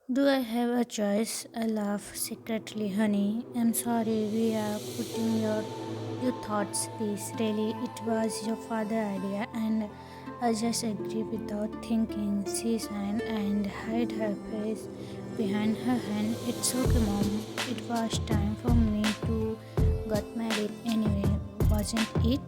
Do I have a choice? I laugh secretly, honey. I'm sorry we are putting your thoughts this. Really, it was your father idea and I just agree without thinking. She sighed and hid her face behind her hand. It's okay, mom. It was time for me to get married anyway, wasn't it?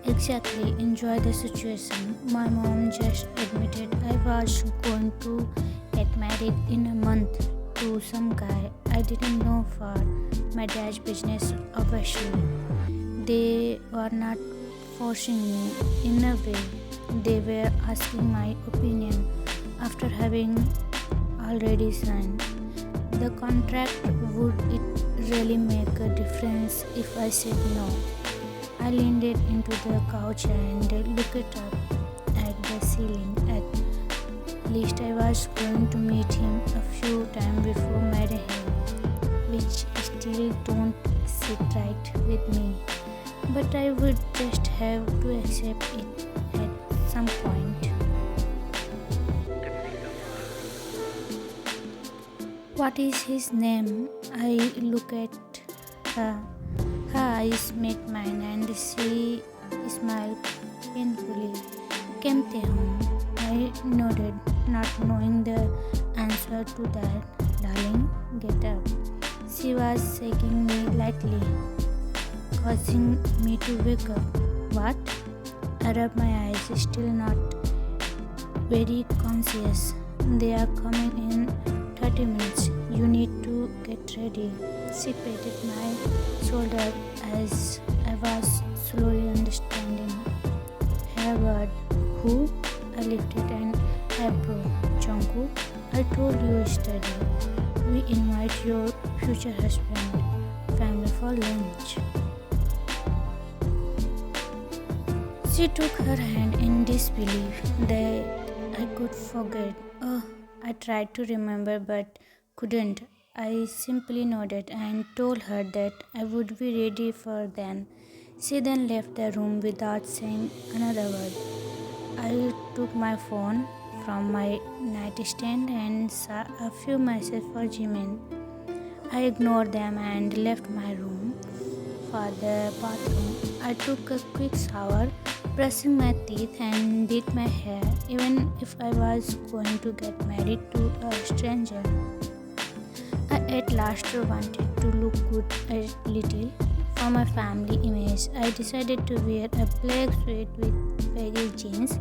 Exactly, enjoy the situation. My mom just admitted I was going to get married in a month to some guy I didn't know for my dad's business, obviously. They were not forcing me in a way, they were asking my opinion after having already signed. The contract, would it really make a difference if I said no? I leaned it into the couch and looked up at the ceiling. At least I was going to meet him a few times before marrying him, which still don't sit right with me. But I would just have to accept it at some point. What is his name? I look at her. Her eyes met mine and she smiled painfully. Came Taehyung. I nodded, not knowing the answer to that. Darling, get up. She was shaking me lightly, causing me to wake up. What? I rubbed my eyes, still not very conscious. They are coming in 30 minutes. You need to get ready. She patted my shoulder as I was slowly understanding her word. Who? I lifted an eyebrow. Jungkook, I told you yesterday. We invite your future husband, family for lunch. She took her hand in disbelief that I could forget. Oh, I tried to remember but couldn't. I simply nodded and told her that I would be ready for then. She then left the room without saying another word. I took my phone from my nightstand and saw a few messages for Jimin. I ignored them and left my room for the bathroom. I took a quick shower, brushing my teeth and did my hair, even if I was going to get married to a stranger. I at last wanted to look good a little. For my family image, I decided to wear a black suit with baggy jeans.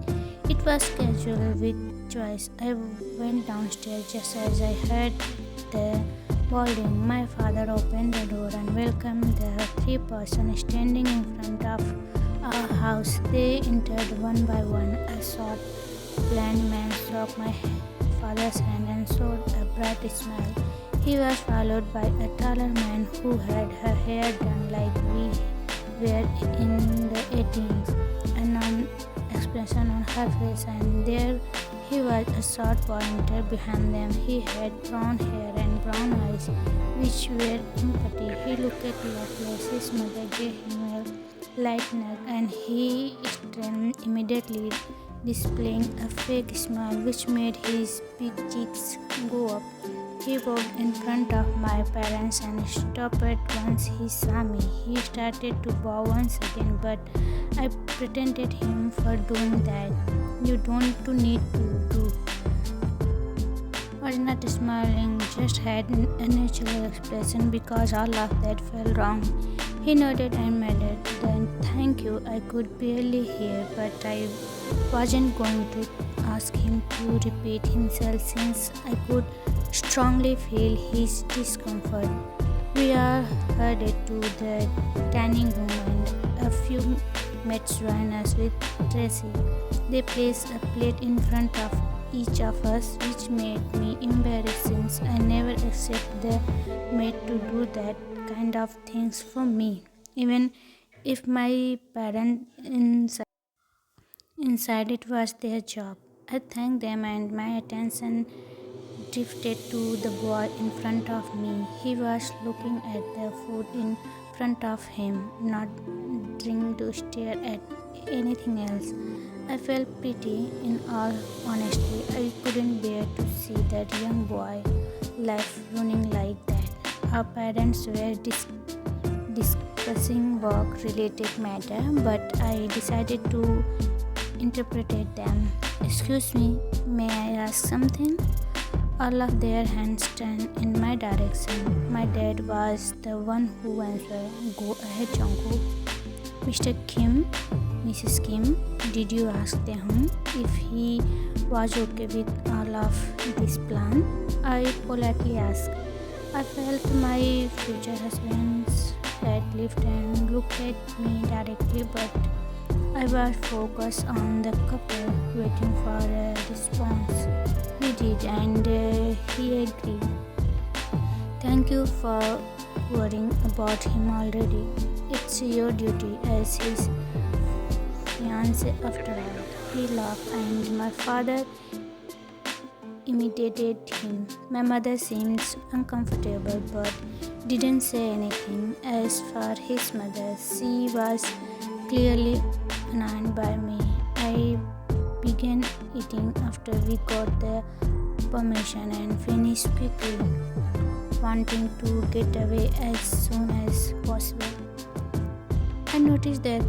It was casual with choice. I went downstairs just as I heard the bowling. My father opened the door and welcomed the three persons standing in front of our house. They entered one by one. A short, bland man shook my father's hand and showed a bright smile. He was followed by a taller man who had her hair done like we were in the 18s, a non-expression on her face, and there he was, a short pointer behind them. He had brown hair and brown eyes, which were empty. He looked like his mother gave him a light nug, and he straightened immediately, displaying a fake smile which made his big cheeks go up. He walked in front of my parents and stopped once he saw me. He started to bow once again, but I pretended him for doing that. You don't need to do. Was not smiling, just had a natural expression because all of that felt wrong. He nodded and nodded. Then, thank you. I could barely hear, but I wasn't going to ask him to repeat himself since I could strongly feel his discomfort. We are headed to the dining room and a few mates joined us with Tracy. They placed a plate in front of each of us, which made me embarrassed since I never accept the maid to do that kind of things for me, even if my parents inside it was their job. I thanked them and my attention drifted to the boy in front of me. He was looking at the food in front of him, not daring to stare at anything else. I felt pity, in all honesty. I couldn't bear to see see that young boy left running like that. Our parents were discussing work-related matter, but I decided to interpret them. Excuse me, may I ask something? All of their hands turned in my direction. My dad was the one who answered. Go ahead, Jungkook. Mr. Kim, Mrs. Kim, did you ask Taehyung if he was okay with all of this plan? I politely asked. I felt my future husband's head lift and looked at me directly, but I was focused on the couple, waiting for a response. He did, and he agreed. Thank you for worrying about him already. It's your duty as his fiance after all. He laughed, and my father imitated him. My mother seemed uncomfortable but didn't say anything. As for his mother, she was clearly annoyed by me. I began eating after we got the permission and finished quickly, wanting to get away as soon as possible. I noticed that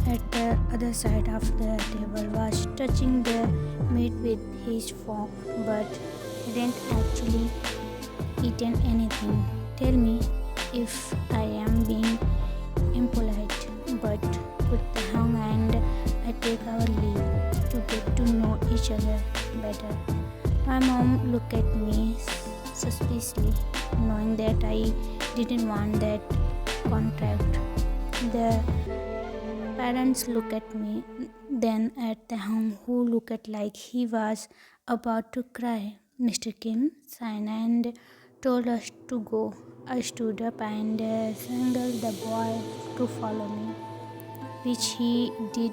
at the other side of the table was touching the meat with his fork, but hadn't actually eaten anything. Tell me if I am being impolite, but put the hung and I take our leave to get to know each other better. My mom looked at me suspiciously, knowing that I didn't want that contract. The parents looked at me, then at Taehyung, who looked like he was about to cry. Mr. Kim signed and told us to go. I stood up and signaled the boy to follow me, which he did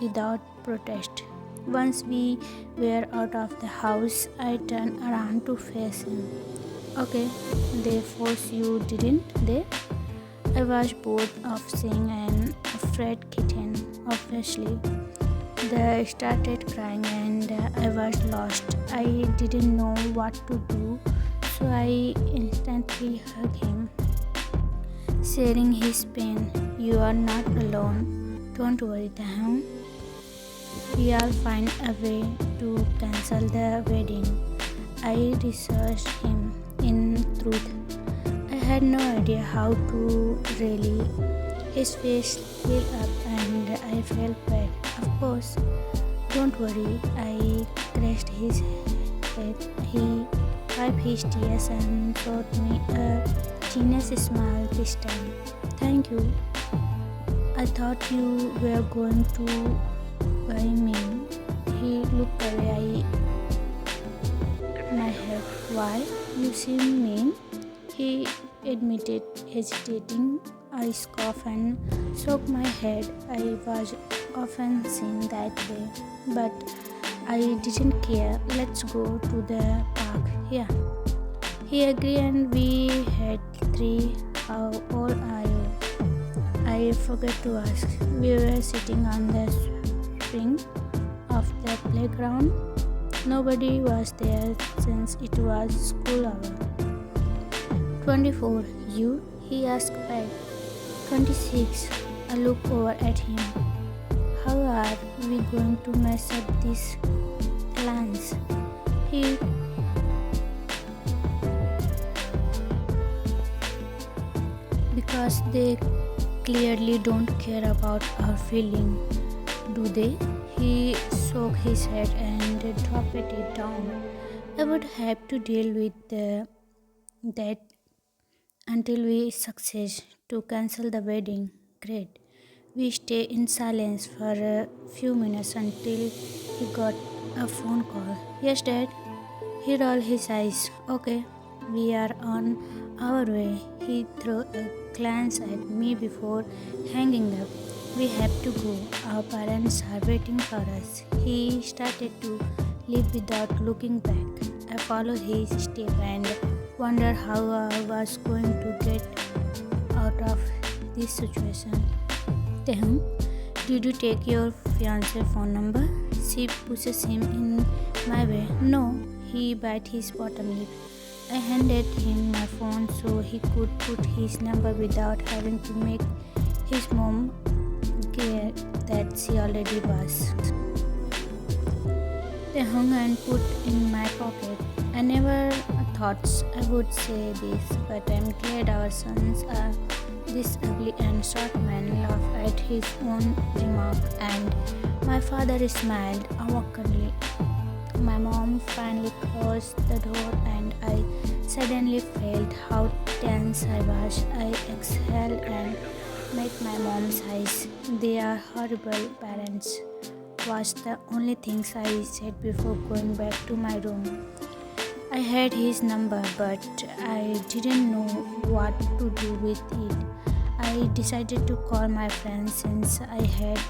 without protest. Once we were out of the house, I turned around to face him. Okay, they forced you, didn't they? I was bored of seeing an afraid kitten, obviously. They started crying and I was lost. I didn't know what to do, so I instantly hugged him, sharing his pain. You are not alone. Don't worry, Taehyung. We'll find a way to cancel the wedding. I researched him. In truth, I had no idea how to really. His face lit up and I felt bad. Of course, don't worry. I caressed his head. He wiped his tears and showed me a genius smile this time. Thank you. I thought you were going to buy me. He looked away. My head. Why? You seem mean. He admitted, hesitating. I scoffed and shook my head. I was often seen that way, but I didn't care. Let's go to the park. Yeah. He agreed and we had 3. How old are you? I forgot to ask. We were sitting on the swing of the playground. Nobody was there since it was school hour. 24. You? He asked back. 26. I looked over at him. How are we going to mess up these plans? He because they clearly don't care about our feeling, do they? He shook his head and dropped it down. I would have to deal with that until we succeed to cancel the wedding. Great. We stayed in silence for a few minutes until he got a phone call. Yes, Dad. He rolled his eyes. Okay, we are on our way. He threw a glance at me before hanging up. We have to go. Our parents are waiting for us. He started to leave without looking back. I followed his step and wondered how I was going to get out of this situation. Taehyung, did you take your fiance's phone number? She pushes him in my way. No, he bit his bottom lip. I handed him my phone so he could put his number without having to make his mom get that she already was. They hung and put in my pocket. I never thought I would say this, but I'm glad our sons are this ugly and short man laughed at his own remark, and my father smiled awkwardly. My mom finally closed the door, and I suddenly felt how tense I was. I exhaled and met my mom's eyes. They are horrible parents, was the only things I said before going back to my room. I had his number, but I didn't know what to do with it. I decided to call my friend since I had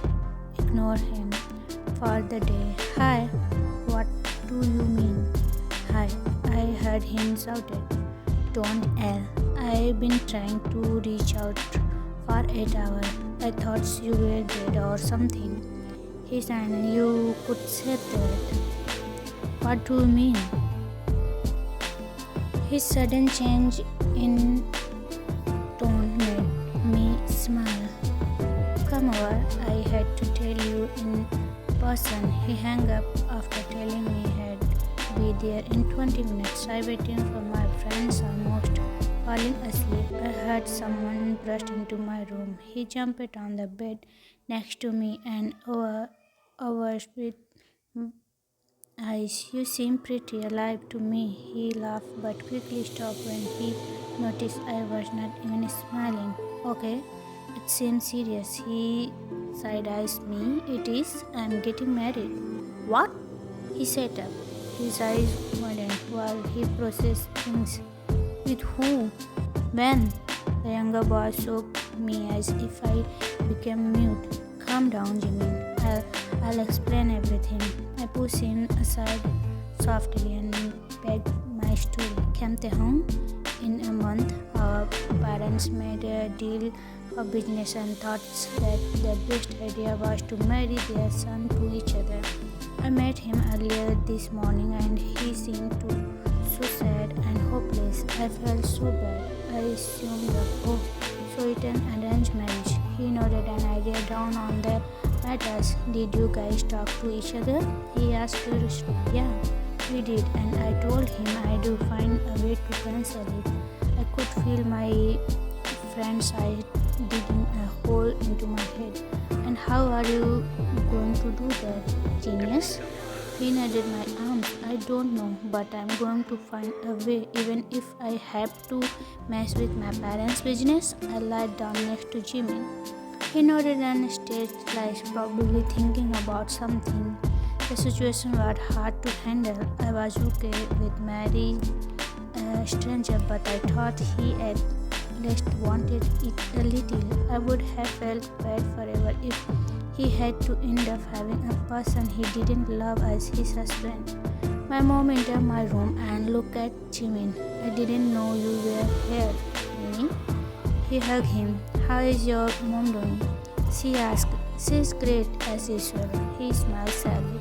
ignored him for the day. Hi, what do you mean? Hi, I heard him shouted. Don't yell. I've been trying to reach out for 8 hours. I thought you were dead or something. He said, you could say that. What do you mean? His sudden change in tone made me smile. Come over, I had to tell you in person. He hung up after telling me he'd be there in 20 minutes. I waited for my friends almost falling asleep. I heard someone burst into my room. He jumped on the bed next to me and over with eyes. You seem pretty alive to me. He laughed but quickly stopped when he noticed I was not even smiling. Okay, it seems serious. He side-eyes me. It is. I'm getting married. What? He sat up. His eyes widened while he processed things. With who? When? The younger boy shook me as if I became mute. Calm down, Jimmy. I'll explain everything. I pushed him aside softly and begged my story. Came Taehyung. In a month, our parents made a deal for business and thought that the best idea was to marry their son to each other. I met him earlier this morning and he seemed so sad and hopeless. I felt so bad. I assumed so it an arranged marriage. He nodded an idea down on the matters. Did you guys talk to each other? He asked curiously. Yeah, we did, and I told him I do find a way to cancel it. I could feel my friend's eye digging a hole into my head. And how are you going to do that, genius? He nodded my arms. I don't know, but I'm going to find a way, even if I have to mess with my parents' business. I lied down next to Jimmy. He nodded and stayed like probably thinking about something. The situation was hard to handle. I was okay with marrying a stranger, but I thought he at least wanted it a little. I would have felt bad forever if he had to end up having a person he didn't love as his husband. My mom entered my room and looked at Jimin. I didn't know you were here, Mimi. He hugged him. How is your mom doing? She asked. She's great as usual. He smiled sadly.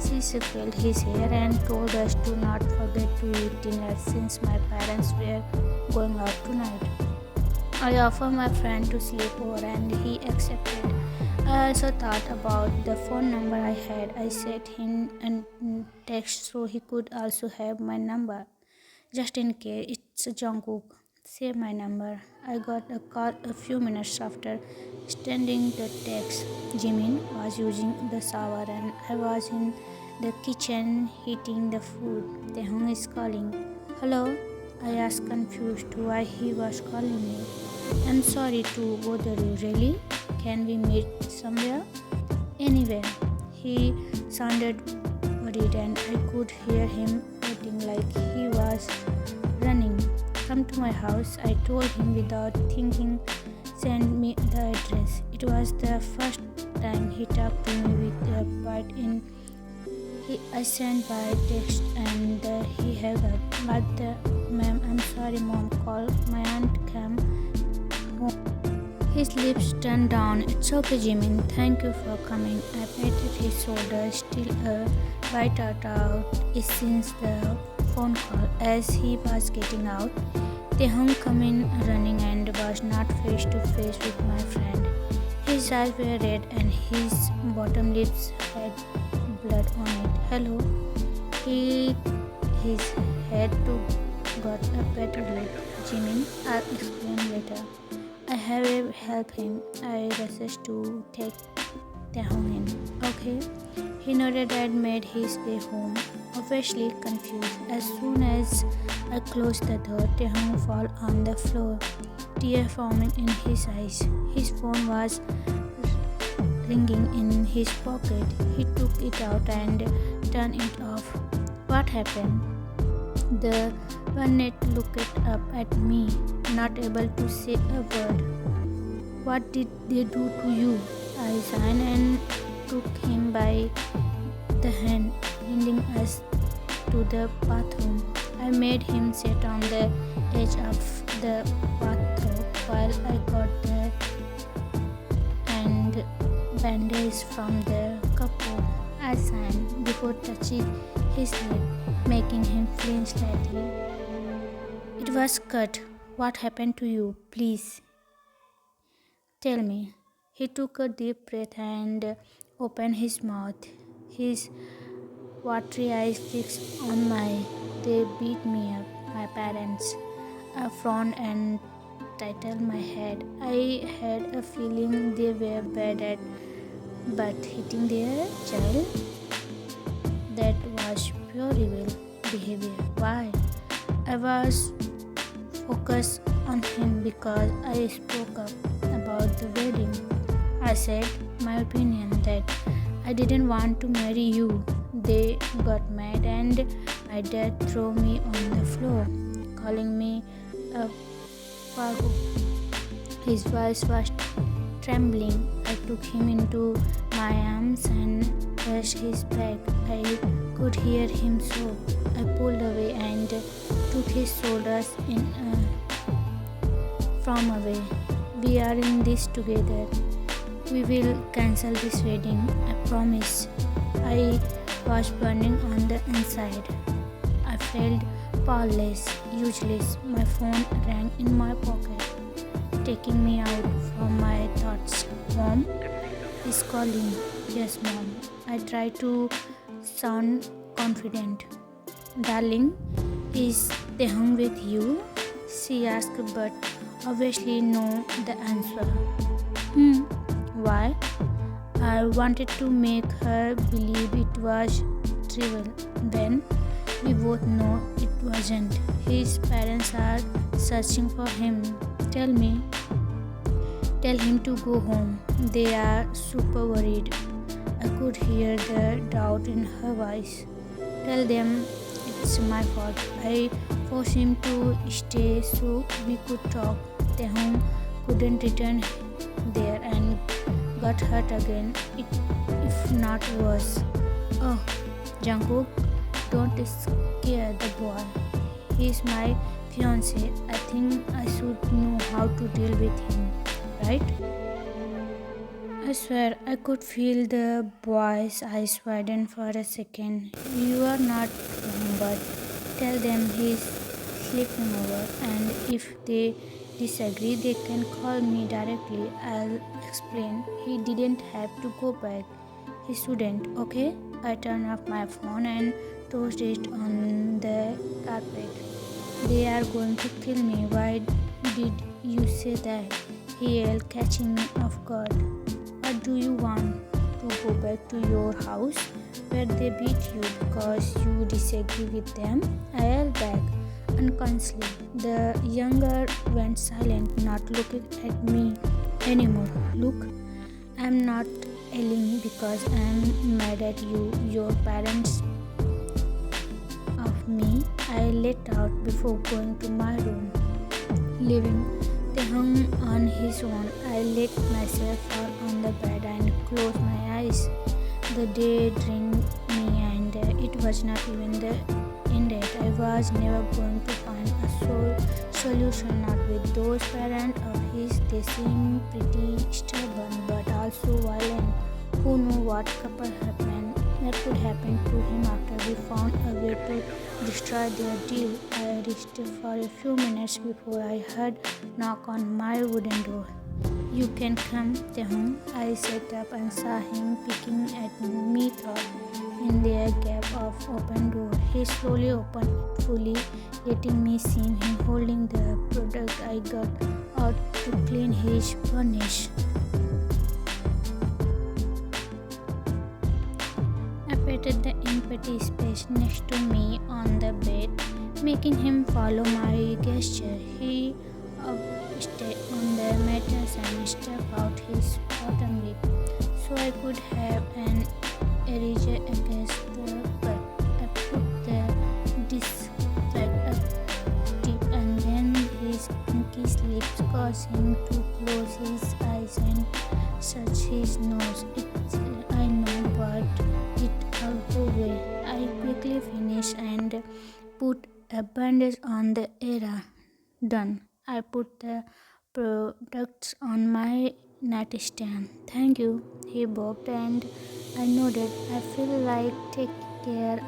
She felt his hair and told us to not forget to eat dinner since my parents were going out tonight. I offered my friend to sleep over and he accepted. I also thought about the phone number I had. I sent him a text so he could also have my number. Just in case, it's Jungkook. Save my number. I got a call a few minutes after sending the text. Jimin was using the shower and I was in the kitchen heating the food. Taehyung is calling. Hello? I asked confused why he was calling me. I'm sorry to bother you, really? Can we meet somewhere? Anywhere. He sounded worried and I could hear him waiting like he was running. Come to my house, I told him without thinking. Send me the address. It was the first time he talked to me with a bite in. I sent by text and he held up. But ma'am, I'm sorry, mom called. My aunt came home. His lips turned down. It's okay, Jimin. Thank you for coming. I patted his shoulder, still a Why thought out is since the phone call. As he was getting out, Taehyung came in running and was not face to face with my friend. His eyes were red and his bottom lips had blood on it. Hello. He his head to got a better look. Jimin, I'll explain later. I have to help him. I rushed to take Taehyung in. Okay. He nodded and made his way home, obviously confused. As soon as I closed the door, Taehyung fell on the floor, tears forming in his eyes. His phone was ringing in his pocket. He took it out and turned it off. What happened? The one looked up at me, not able to say a word. What did they do to you? I signed and took him by the hand, leading us to the bathroom. I made him sit on the edge of the bathtub while I got the and bandage from the cupboard. I signed before touching his head, making him flinch slightly. It was cut. What happened to you? Please tell me. He took a deep breath and opened his mouth. His watery eyes fixed on mine. They beat me up, my parents. I frowned and titled my head. I had a feeling they were bad at but hitting their child. That was pure evil behavior. Why? I was focused on him because I spoke up about the wedding. I said my opinion that I didn't want to marry you. They got mad and my dad threw me on the floor, calling me a fago. His voice was trembling. I took him into my arms and brushed his back. I could hear him sob. I pulled away and took his shoulders in from away. We are in this together. We will cancel this wedding, I promise. I was burning on the inside. I felt powerless, useless. My phone rang in my pocket, taking me out from my thoughts. Mom is calling. Yes, Mom. I tried to sound confident. Darling, is Taehyung with you? She asked, but obviously know the answer. Why? I wanted to make her believe it was trivial when we both know it wasn't. His parents are searching for him. Tell him to go home. They are super worried. I could hear the doubt in her voice. Tell them it's my fault. I forced him to stay so we could talk. Taehyung couldn't return there and got hurt again, if not worse. Oh, Jungkook, don't scare the boy. He's my fiance. I think I should know how to deal with him, right? I swear I could feel the boy's eyes widen for a second. You are not wrong, but tell them he's sleeping over, and if they disagree, they can call me directly. I'll explain. He didn't have to go back. He shouldn't, okay? I turned off my phone and tossed it on the carpet. They are going to kill me. Why did you say that? He yelled, catching me off guard. What do you want? To go back to your house where they beat you because you disagree with them? I yelled back unconsciously. The younger went silent, not looking at me anymore. Look, I'm not yelling because I'm mad at you. Your parents of me. I let out before going to my room. Leaving Taehyung on his own, I let myself fall on the bed and closed my eyes. The day drained me and it was not even the end yet. I was never going to find a solution, not with those parents of his. They seem pretty stubborn but also violent. Who knows what could happen that could happen to him after we found a way to destroy their deal. I rested for a few minutes before I heard knock on my wooden door. You can come, Taehyung. I sat up and saw him peeking at me in the gap of open door. He slowly opened it fully, letting me see him holding the product I got out to clean his furnace. I patted the empty space next to me on the bed, making him follow my gesture. He stayed on the mattress and stuck out his bottom lip, so I could have an eraser against the cut. I put the distract up deep, and then his pinky lips caused him to close his eyes and search his nose. I know, but it all away. I quickly finished and put a bandage on the area. Done. I put the products on my nightstand. Thank you, he bobbed, and I nodded. I feel like taking care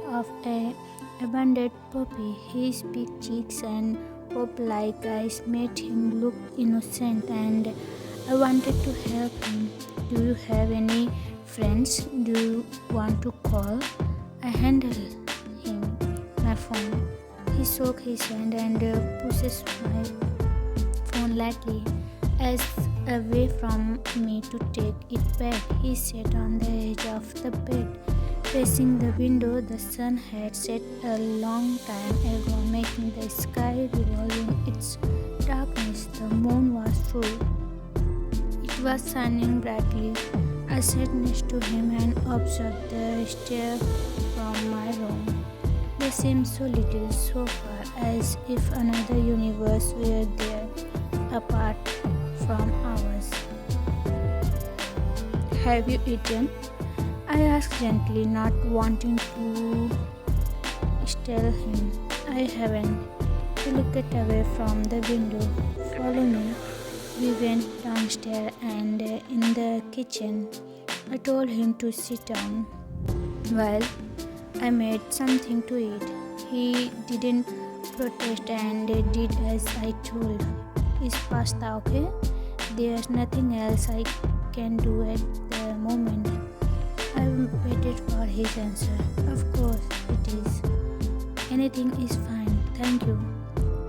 of a abandoned puppy. His big cheeks and hope-like eyes made him look innocent, and I wanted to help him. Do you have any friends? Do you want to call? I handed him my phone. He shook his hand and pushes my phone lightly as away from me to take it back. He sat on the edge of the bed, facing the window. The sun had set a long time ago, making the sky revolve in its darkness. The moon was full. It was shining brightly. I sat next to him and observed the stairs from my room. They seemed so little, so far, as if another universe were there, apart from ours. Have you eaten? I asked gently, not wanting to startle him. I haven't. He looked away from the window. Follow me. We went downstairs and in the kitchen. I told him to sit down while I made something to eat. He didn't protest and did as I told. Is pasta okay? There's nothing else I can do at the moment. I waited for his answer. Of course it is. Anything is fine, thank you.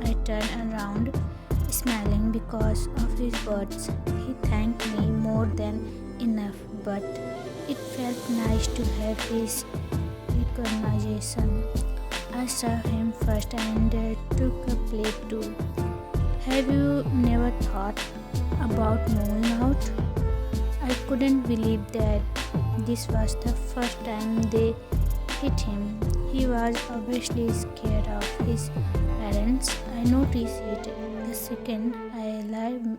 I turned around, smiling because of his words. He thanked me more than enough, but it felt nice to have his recognition. I served him first and took a plate too. Have you never thought about moving out? I couldn't believe that this was the first time they hit him. He was obviously scared of his parents. I noticed it the second I laid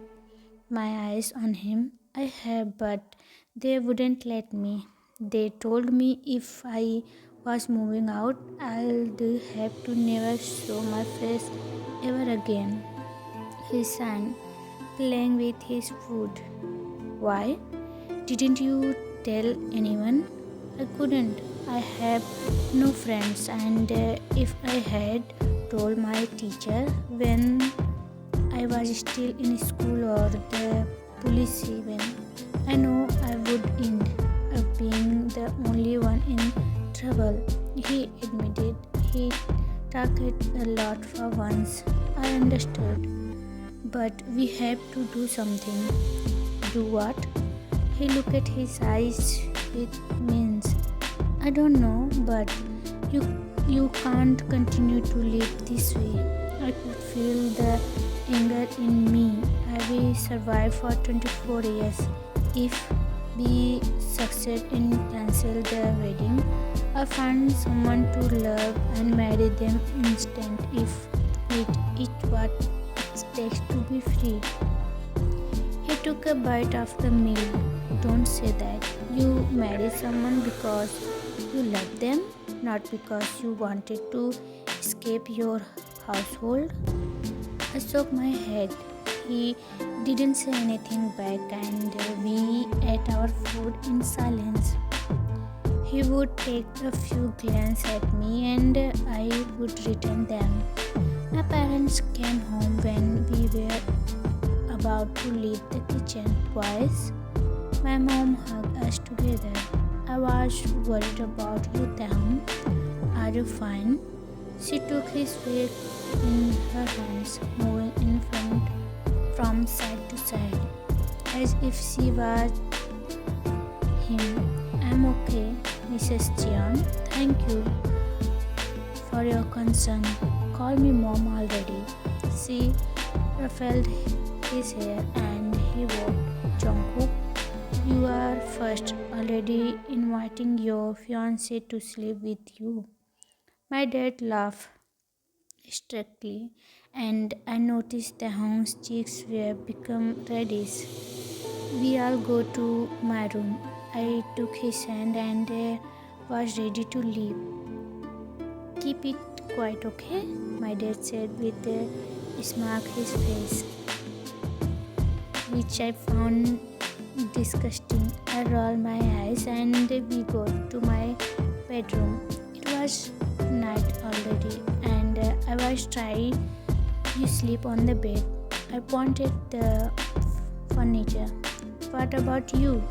my eyes on him. I have, but they wouldn't let me. They told me if I was moving out, I'd have to never show my face ever again. He sang, playing with his food. Why? Didn't you tell anyone? I couldn't. I have no friends, and if I had told my teacher when I was still in school or the police even, I know I would end up being the only one in trouble. He admitted he talked a lot for once. I understood. But we have to do something. Do what? He looked at his eyes with means. I don't know, but you can't continue to live this way. I could feel the anger in me. I will survive for 24 years. If we succeed in cancel the wedding, I find someone to love and marry them instant. If it what it takes to be free. He took a bite of the meal. Don't say that. You marry someone because you love them, not because you wanted to escape your household. I shook my head. He didn't say anything back, and we ate our food in silence. He would take a few glances at me and I would return them. My parents came home when we were about to leave the kitchen. Twice, my mom hugged us together. I was worried about you, Taehyung. Are you fine? She took his face in her hands, moving in front from side to side, as if she was him. I'm okay, Mrs. Cheon. Thank you for your concern. Call me mom already. She ruffled his hair and he walked. Jungkook, you are first already inviting your fiance to sleep with you. My dad laughed strictly, and I noticed the Hong's cheeks were become reddish. We all go to my room. I took his hand and was ready to leave. Keep it quiet, okay? My dad said with a smirk his face, which I found disgusting. I rolled my eyes and we go to my bedroom. It was night already and I was trying. You sleep on the bed. I pointed the furniture. What about you?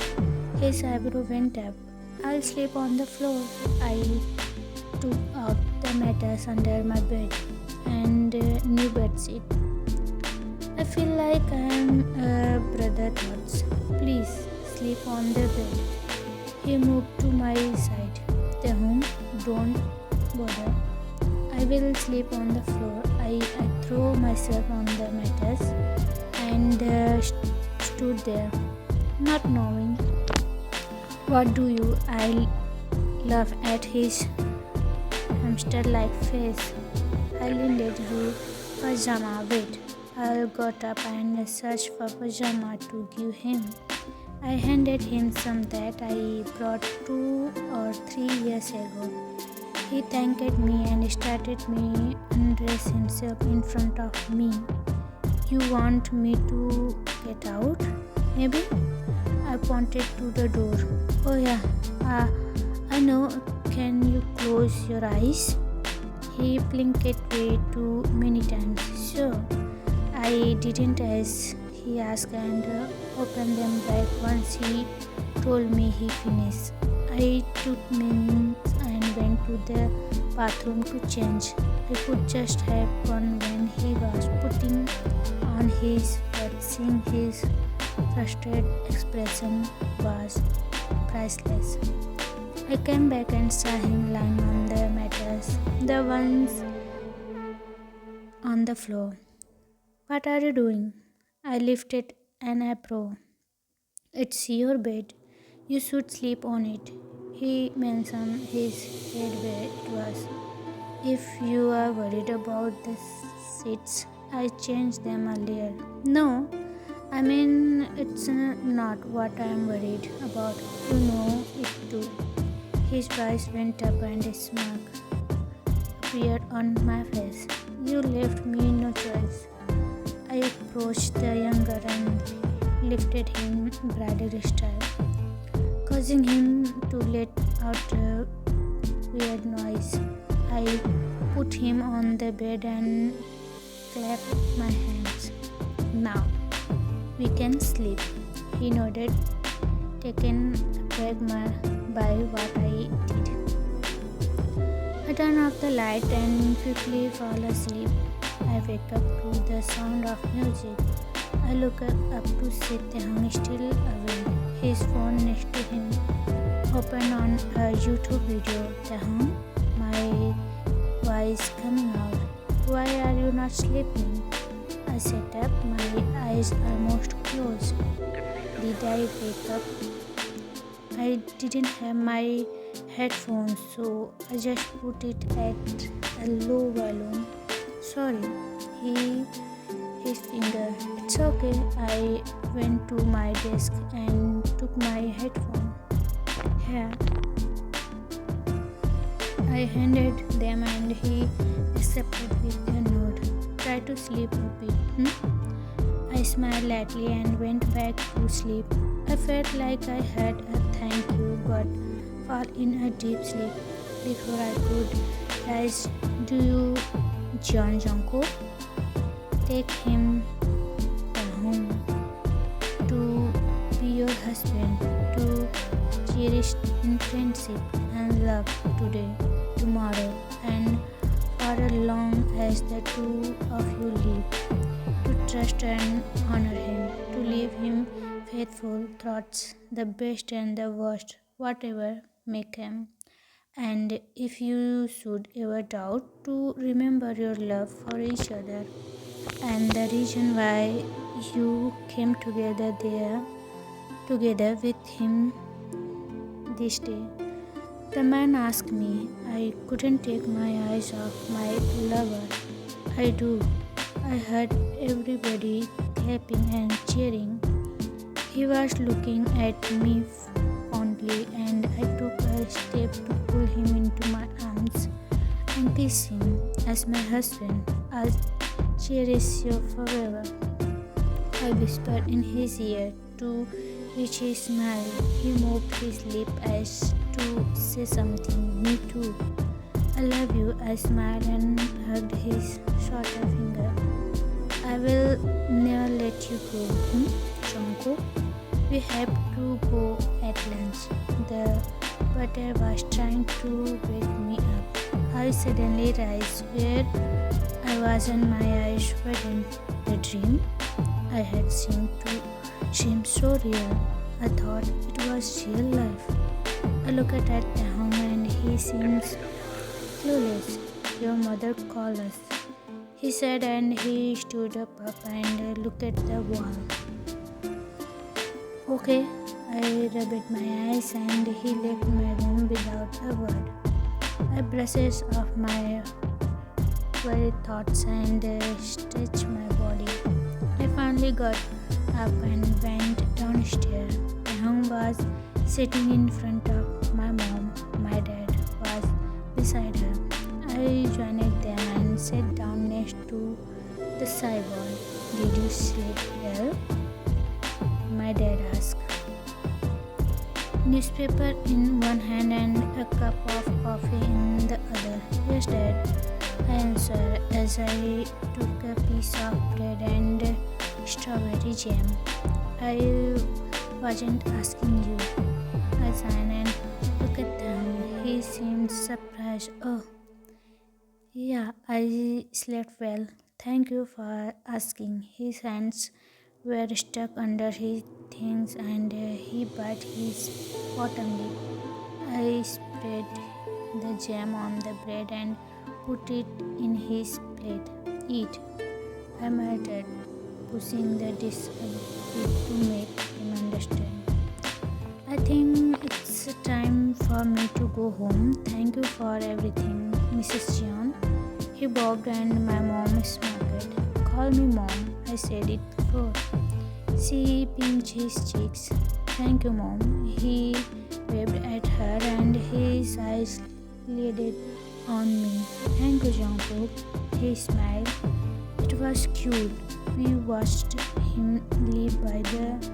His eyebrow went up. I'll sleep on the floor. I took out the mattress under my bed and new bedsheet. I feel like I'm a brother thoughts. Please sleep on the bed. He moved to my side. Taehyung, don't bother. I will sleep on the floor. I threw myself on the mattress and stood there, not knowing what do you. I laughed at his hamster-like face. I leaned at you. Pajama, wait. I got up and searched for pajama to give him. I handed him some that I brought 2 or 3 years ago. He thanked me and started me undress himself in front of me. You want me to get out? Maybe? I pointed to the door. Oh yeah, I know. Can you close your eyes? He blinked way too many times. Sure. I didn't as he asked and opened them back once he told me he finished. I took minutes and went to the bathroom to change. I could just have gone when he was putting on his, but seeing his frustrated expression was priceless. I came back and saw him lying on the mattress, the ones on the floor. What are you doing? I lifted an eyebrow. It's your bed. You should sleep on it. He mentioned his head where it was. If you are worried about the seats, I changed them earlier. No, I mean, it's not what I am worried about. You know it too. His voice went up and a smirk appeared on my face. You left me no choice. I approached the younger and lifted him bridal style, causing him to let out a weird noise. I put him on the bed and clapped my hands. Now we can sleep. He nodded, taken aback by what I did. I turned off the light and quickly fall asleep. I wake up to the sound of music. I look up to see Taehyung still awake. His phone next to him, open on a YouTube video. Taehyung, my voice coming out. Why are you not sleeping? I sat up, my eyes almost closed. Did I wake up? I didn't have my headphones, so I just put it at a low volume. Sorry, his finger. It's okay. I went to my desk and took my headphone. Here. I handed them and he accepted with a nod. Try to sleep a bit. I smiled lightly and went back to sleep. I felt like I had a thank you God fall in a deep sleep before I could rise. Do you, John Jungkook? Take him home to be your husband, to cherish in friendship and love today, tomorrow, and for as long as the two of you live, to trust and honor him, to leave him faithful thoughts, the best and the worst, whatever may come. And if you should ever doubt, to remember your love for each other and the reason why you came together with him this day. The man asked me. I couldn't take my eyes off my lover. I do. I heard everybody clapping and cheering. He was looking at me fondly, and I took a step to pull him into my arms and kiss him. As my husband, I'll cherish you forever. I whispered in his ear, to which he smiled. He moved his lip as to say something. Me too. I love you. I smiled and hugged his shorter finger. I will never let you go, Jungkook. We have to go at lunch. The butter was trying to wake me up. I suddenly realized where I was and my eyes widened. The dream I had seemed so real. I thought it was real life. I looked at Taehyung and he seems clueless. Your mother called us, he said, and he stood up and looked at the wall. Okay, I rubbed my eyes and he left my room without a word. I brushed off my worried thoughts and stretched my body. I finally got up and went downstairs. Taehyung was sitting in front of my mom. My dad was beside her. I joined them and sat down next to the sideboard. Did you sleep well? My dad asked. Newspaper in one hand and a cup of coffee in the other. Yes, Dad, I answered as I took a piece of bread and strawberry jam. I wasn't asking you. I signed and looked at him. He seemed surprised. Oh, yeah, I slept well. Thank you for asking. His hands were stuck under his things and he bit his bottom lip. I spread the jam on the bread and put it in his plate. Eat, I muttered, pushing the dish a bit to make him understand. I think it's time for me to go home. Thank you for everything, Mrs. John. He bobbed and my mom smiled. Call me mom, I said it before. She pinched his cheeks. Thank you, Mom. He waved at her and his eyes glided on me. Thank you, Jungkook. He smiled. It was cute. We watched him leave by the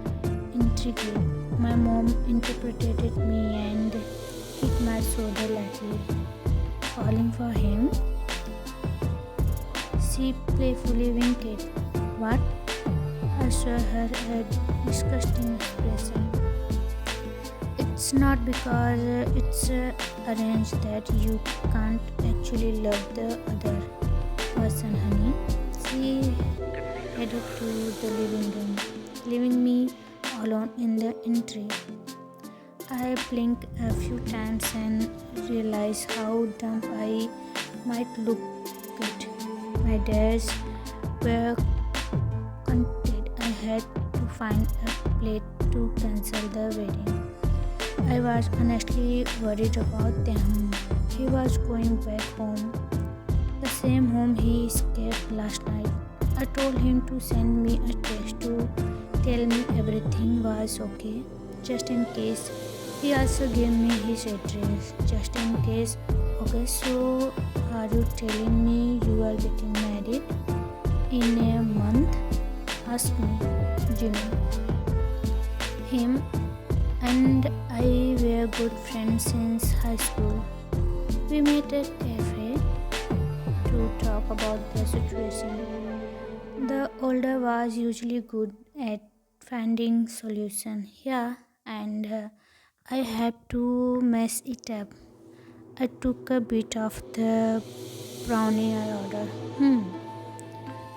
entry gate. My mom interpreted me and hit my shoulder lightly. Falling for him? She playfully winked. What? I saw her a disgusting expression. It's not because it's arranged that you can't actually love the other person, honey. She headed to the living room, leaving me alone in the entry. I blinked a few times and realized how dumb I might look good. My days were content. I had to find a plate to cancel the wedding. I was honestly worried about them. He was going back home, the same home he escaped last night. I told him to send me a text to tell me everything was okay, just in case. He also gave me his address, just in case. Okay, so are you telling me you are getting married in a month? Asked me, Jimmy. Him, and I were good friends since high school. We met at cafe to talk about the situation. The older was usually good at finding solution. Yeah, and I had to mess it up. I took a bit of the brownie I ordered.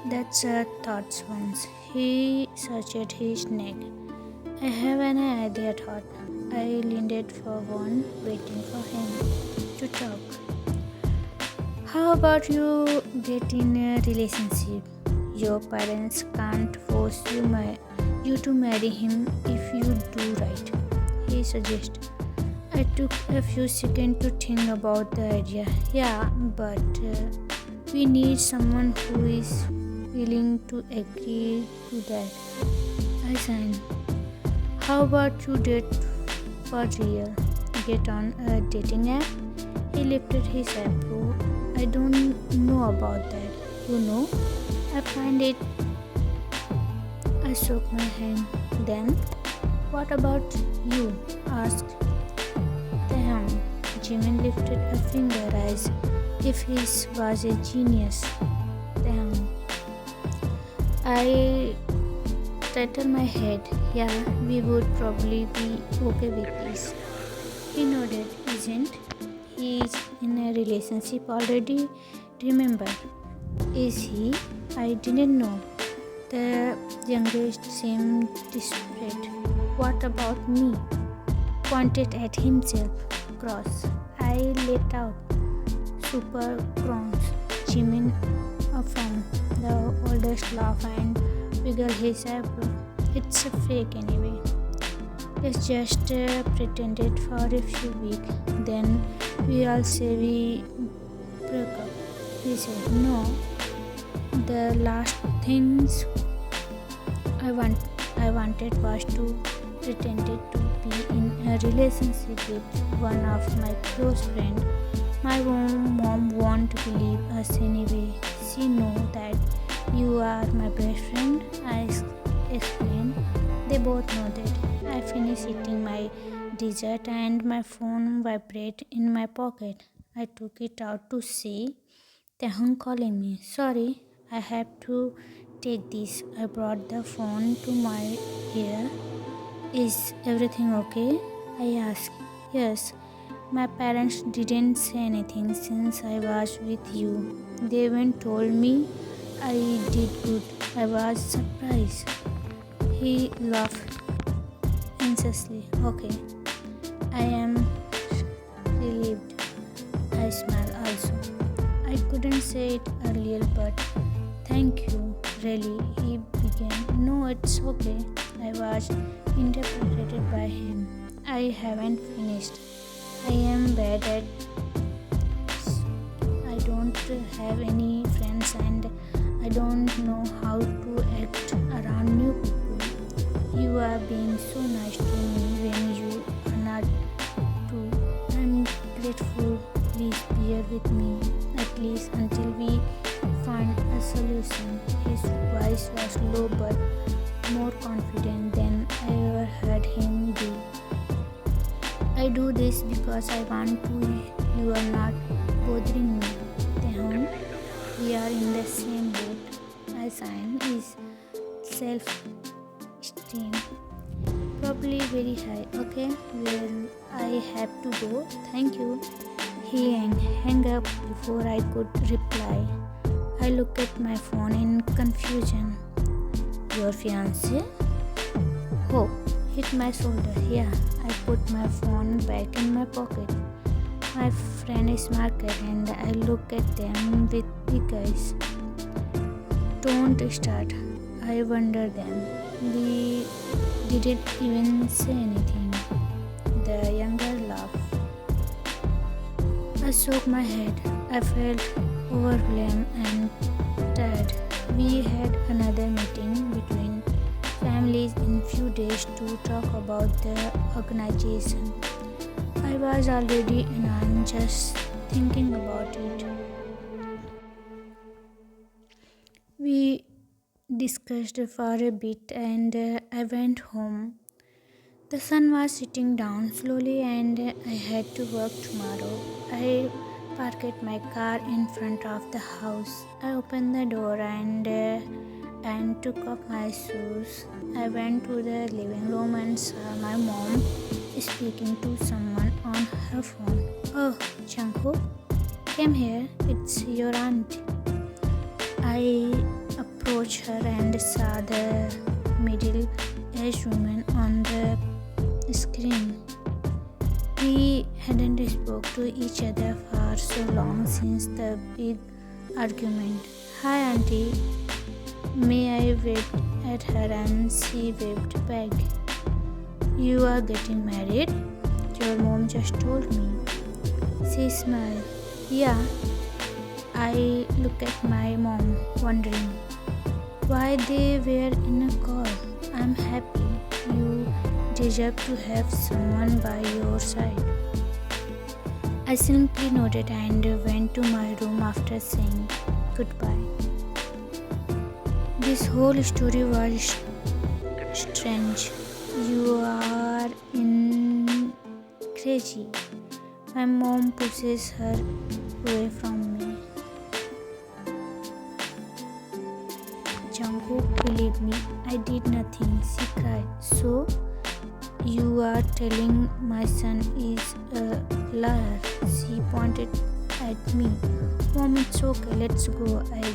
That's a thought once. He searched his neck. I have an idea, thought. I leaned for one, waiting for him to talk. How about you get in a relationship? Your parents can't force you to marry him if you do right, he suggested. I took a few seconds to think about the idea. Yeah, but we need someone who is willing to agree to that. I signed. How about you date for real? Get on a dating app? He lifted his eyebrow. I don't know about that. You know, I find it. I shook my hand. Then, what about you? Asked Taehyung. Jimin lifted a finger as if he was a genius. Taehyung. I tightened my head. Yeah, we would probably be okay with this. He nodded. Isn't he in a relationship already? Remember, is he? I didn't know. The youngest seemed desperate. What about me? Pointed at himself. Cross. I let out. Super crowns. Jimin affirmed. The oldest laughed and wiggled his eyebrow. It's a fake anyway. Let's just pretend it for a few weeks. Then we all say we broke up. He said, no, the last things I want I wanted was to pretended to be in a relationship with one of my close friends. My mom won't believe us anyway. She know that you are my best friend. I explained. They both nodded. I finished eating my dessert and my phone vibrated in my pocket. I took it out to see Taehyung calling me. Sorry, I have to take this. I brought the phone to my ear. Is everything okay? I asked. Yes, my parents didn't say anything since I was with you. They even told me I did good. I was surprised. He laughed anxiously. Okay, I am relieved. I smiled also. I couldn't say it earlier, but thank you. Really, he began. No, it's okay. I was interpreted by him. I haven't finished. I am bad at. I don't have any friends and I don't know how to act around new people. You are being so nice to me when you are not too. I'm grateful. Please bear with me at least until we find a solution. His voice was low but more confident than I ever heard him be. I do this because I want to. You are not bothering me. Taehyung, we are in the same boat. I sign his self-esteem. Probably very high. Okay, well, I have to go. Thank you. He hung up before I could reply. I looked at my phone in confusion. Your fiance? Hope hit my shoulder. Yeah, I put my phone back in my pocket. My friend is market and I look at them with big eyes. Don't start. I wonder them. We didn't even say anything. The younger laughed. I shook my head. I felt overwhelmed and tired. We had another meeting between families in few days to talk about the organization. I was already annoyed just thinking about it. We discussed for a bit and I went home. The sun was sitting down slowly and I had to work tomorrow. I parked my car in front of the house. I opened the door and took off my shoes. I went to the living room and saw my mom speaking to someone on her phone. Oh, Jungkook, come here. It's your aunt. I approached her and saw the middle-aged woman on the screen. We hadn't spoke to each other for so long since the big argument. Hi, auntie. May I waved at her and she waved back. You are getting married? Your mom just told me. She smiled. Yeah. I looked at my mom, wondering why they were in a call. I'm happy. You deserve to have someone by your side. I simply nodded and went to my room after saying goodbye. This whole story was strange. You are in crazy. My mom pushes her away from me. Jungkook, believe me, I did nothing, she cried. So, you are telling my son is a liar? She pointed at me. Mom, it's okay, let's go. I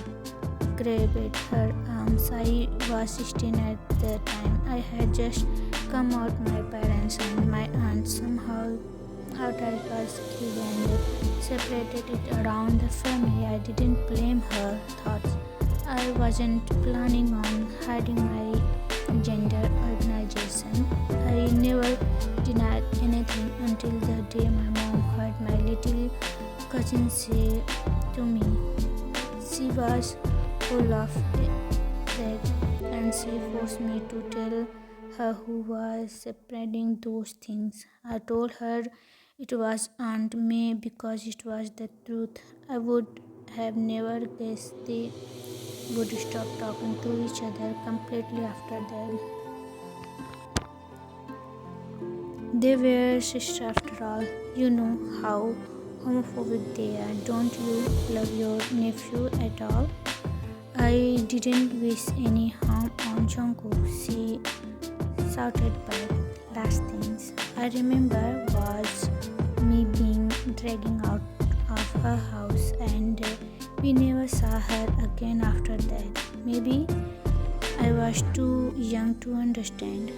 grabbed her arms. I was 16 at the time. I had just come out my parents and my aunt somehow thought I was kid and separated it around the family. I didn't blame her thoughts. I wasn't planning on hiding my gender organization. I never denied anything until the day my mom heard my little cousin say to me. She was full of that and she forced me to tell her who was spreading those things. I told her it was Aunt May because it was the truth. I would have never guessed they would stop talking to each other completely after that. They were sisters after all. You know how homophobic they are. Don't you love your nephew at all? I didn't wish any harm on Jungkook, she shouted back. Last things I remember was me being dragging out of her house and we never saw her again after that. Maybe I was too young to understand.